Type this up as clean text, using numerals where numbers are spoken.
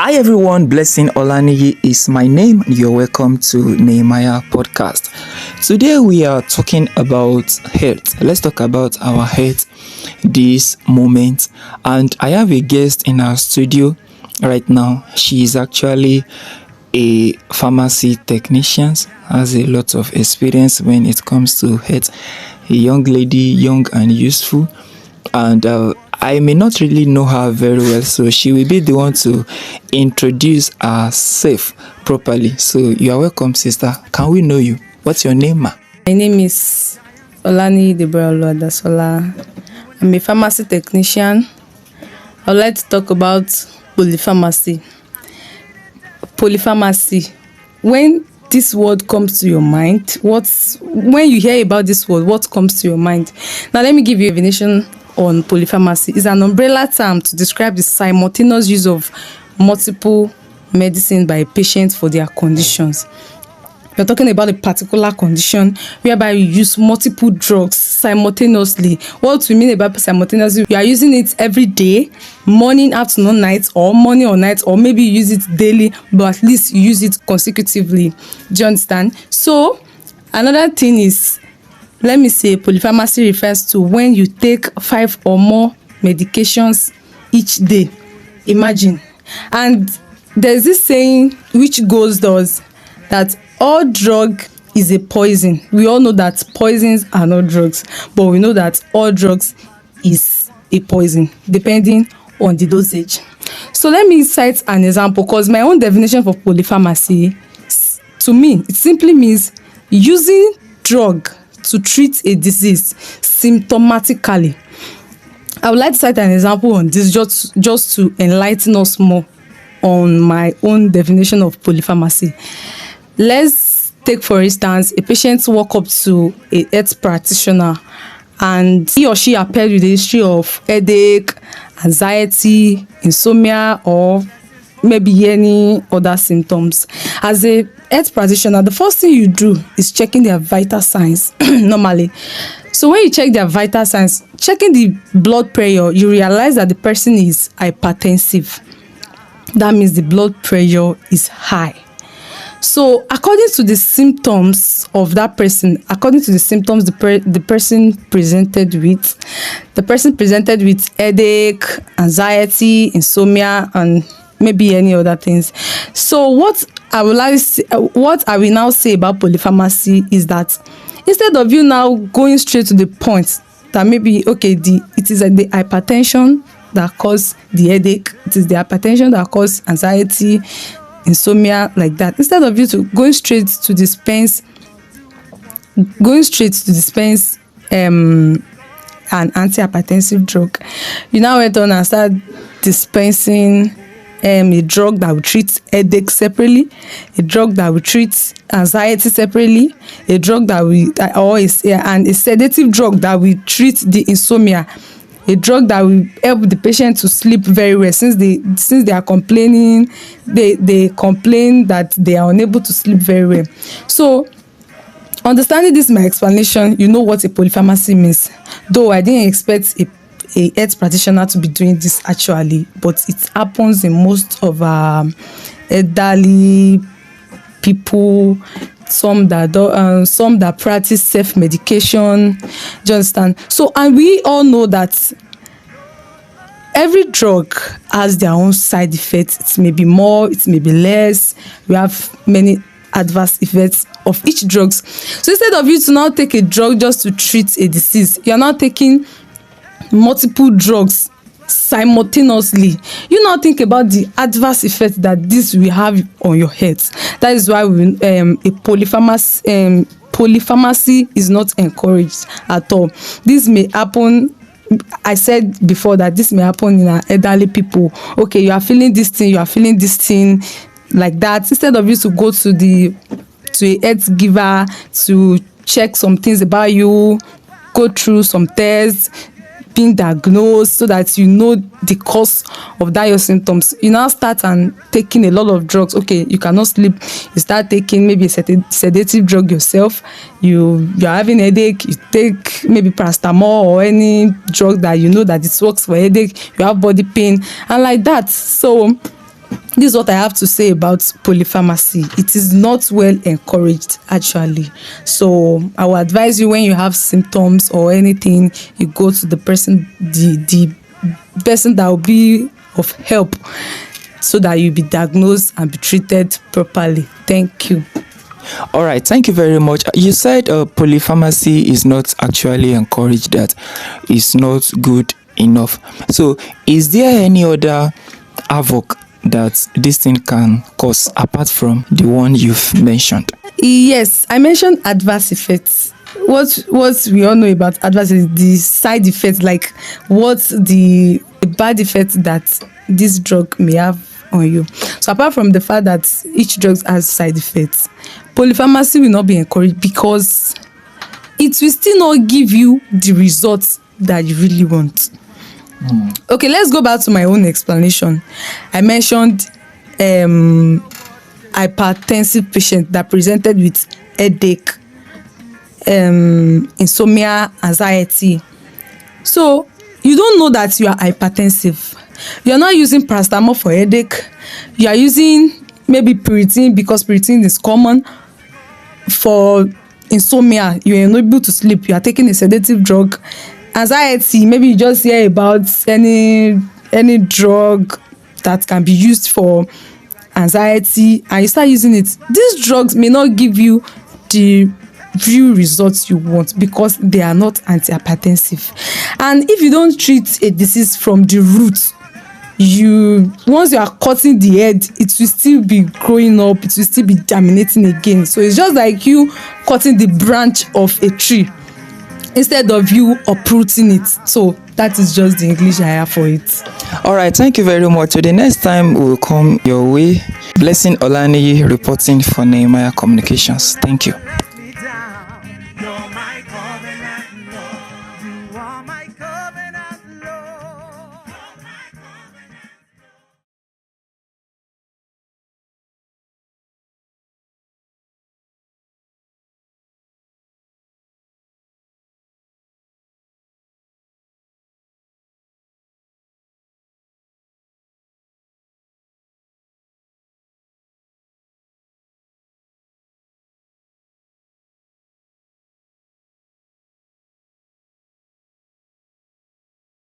Hi everyone, Blessing Olaniyi is my name and you're welcome to Nehemiah podcast. Today we are talking about health. Let's talk about our health this moment, and I have a guest in our studio right now. She is actually a pharmacy technician, has a lot of experience when it comes to health. A young lady, young and useful, and I may not really know her very well, so she will be the one to introduce herself properly. So you are welcome, sister. Can we know you? What's your name, ma? My name is Olaniyi Deborah Oluwadasola. I'm a pharmacy technician. I would like to talk about polypharmacy. Polypharmacy. When this word comes to your mind, when you hear about this word, what comes to your mind? Now let me give you a definition on polypharmacy. It's an umbrella term to describe the simultaneous use of multiple medicines by a patient for their conditions. We're talking about a particular condition whereby you use multiple drugs simultaneously. What we mean about simultaneously, you are using it every day, morning, afternoon, night, or morning or night, or maybe you use it daily, but at least you use it consecutively. Do you understand? So another thing is, let me say, polypharmacy refers to when you take 5 or more medications each day. Imagine. And there's this saying which goes thus, that all drug is a poison. We all know that poisons are not drugs, but we know that all drugs is a poison, depending on the dosage. So let me cite an example, because my own definition for polypharmacy, to me, it simply means using drug to treat a disease symptomatically. I would like to cite an example on this just to enlighten us more on my own definition of polypharmacy. Let's take, for instance, a patient walk up to a health practitioner and he or she appeared with a history of headache, anxiety, insomnia, or maybe any other symptoms. As a health practitioner, the first thing you do is checking their vital signs normally. So when you check their vital signs, checking the blood pressure, you realize that the person is hypertensive. That means the blood pressure is high. So according to the symptoms of that person, according to the symptoms the person presented with headache, anxiety, insomnia, and maybe any other things. So what I will now say about polypharmacy is that instead of you now going straight to the point that maybe it is the hypertension that causes the headache, it is the hypertension that causes anxiety, insomnia, like that, instead of you to going straight to dispense an antihypertensive drug, you now went on and start dispensing a drug that will treat headache separately, a drug that will treat anxiety separately, a drug that will and a sedative drug that will treat the insomnia, a drug that will help the patient to sleep very well. Since they are complaining, they complain that they are unable to sleep very well. So understanding this, my explanation, you know what a polypharmacy means. Though I didn't expect a health practitioner to be doing this actually, but it happens in most of our elderly people, some that practice self-medication. Do you understand? So, and we all know that every drug has their own side effects. It may be more, it may be less. We have many adverse effects of each drug. So instead of you to now take a drug just to treat a disease, you're now taking multiple drugs simultaneously. You now think about the adverse effects that this will have on your health. That is why polypharmacy is not encouraged at all. This may happen. I said before that this may happen in our elderly people. Okay, you are feeling this thing, like that. Instead of you to go to a health giver to check some things about you, go through some tests, being diagnosed so that you know the cause of that your symptoms, you now start and taking a lot of drugs. Okay, you cannot sleep, you start taking maybe a sedative drug yourself. You're having headache, you take maybe paracetamol or any drug that you know that it works for headache. You have body pain and like that. So This is what I have to say about polypharmacy. It is not well encouraged, actually. So I will advise you, when you have symptoms or anything, you go to the person, the person that will be of help, so that you'll be diagnosed and be treated properly. Thank you. All right, thank you very much. You said polypharmacy is not actually encouraged, that it's not good enough. So is there any other havoc that this thing can cause apart from the one you've mentioned? Yes, I mentioned adverse effects. What we all know about adverse is the side effects, like what the bad effects that this drug may have on you. So apart from the fact that each drug has side effects, polypharmacy will not be encouraged, because it will still not give you the results that you really want. Okay, let's go back to my own explanation. I mentioned hypertensive patient that presented with headache, insomnia, anxiety. So you don't know that you are hypertensive. You're not using paracetamol for headache. You are using maybe Piriton, because Piriton is common for insomnia. You are unable to sleep. You are taking a sedative drug. Anxiety, maybe you just hear about any drug that can be used for anxiety, and you start using it. These drugs may not give you the real results you want, because they are not antihypertensive. And if you don't treat a disease from the root, once you are cutting the head, it will still be growing up, it will still be germinating again. So it's just like you cutting the branch of a tree instead of you uprooting it. So that is just the English I have for it. All right, thank you very much. So the next time we'll come your way. Blessing Olaniyi, reporting for Nehemiah Communications. Thank you.